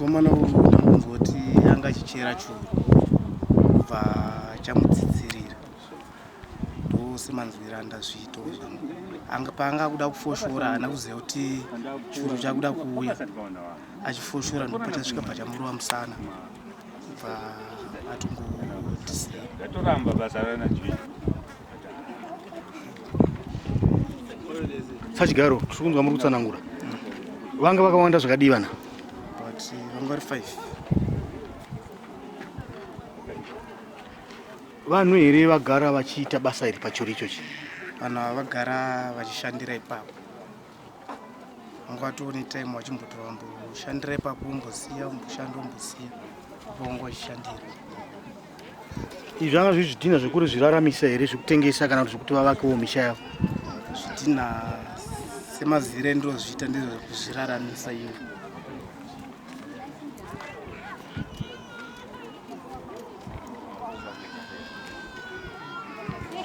mukomana unombonzoti anga achichera churu kubva chamudzidzirira ndosemanzwira ndazviito zvangu paanga kuda kufoshora haana kuziva kuti churu chakuda kuuya achifoshora ndopata svika pachamurova musana kubva atongotisiya. Sachigaro, tirikunzwa muri kutsanangura. Vanga vakawanda zvakadii vana? But vanga vari 5. Vanhu here vagara vachiita basa iri pachuru ichochi? Vanhu ava vagara vachishandira ipapo. Vanga vatone time vachimbotovamboshandira ipapo vombosiya, vomboshanda vombosiya, vanga vachishandira. Izvi zvanga zviri zvidhinha zvekuri zviraramisa here zvekutengesa kana kuti zvekuti vavakewo misha yavo? Zvidhinha semazire ndozviita ndezvekuzviraramisa ivo.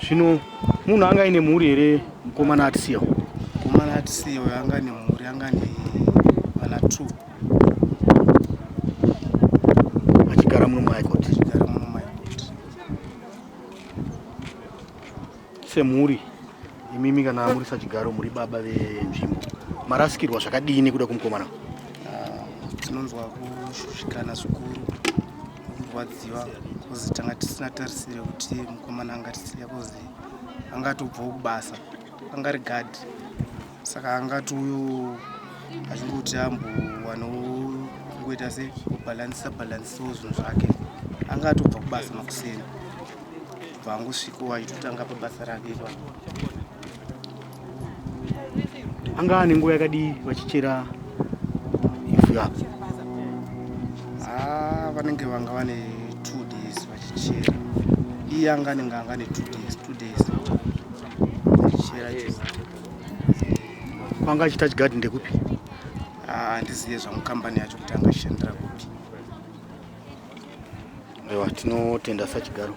Zvino munhu anga aine mhuri here mukomana atisiyawo? Mukomana atisiyawo anga ane mhuri, anga ane vana 2. Achigara muno muHarare. Achigara muno muHarare. Semhuri imimi kana muri sachigaro muri baba venzvimbo, marasikirwa zvakadini kuda kumukomana? Tinonzwa kushushikana zvikuru, kurwadziwa, kuzi tanga tisina tarisire kuti mukomana angatisiya, kuzi angatobvawo kubasa, anga rigadi, saka angati uyo achingoti ambowanawo kungoita sebhalansisawo zvinhu zvake, angatobva kubasa makuseni kubva angosvikawo achitotanga pabasa rake. Anga ane nguva yakadii vachichera ivhu yavo? Vanenge vanga vane 2 days vachichera. Iye anga anenge anga ane 2 days vachichera. Kwanga achita chigadhi ndekupi? Handizive zvangu kambani yacho kuti anga achishandira kupi. Aiwa, tinotenda Sachigaro.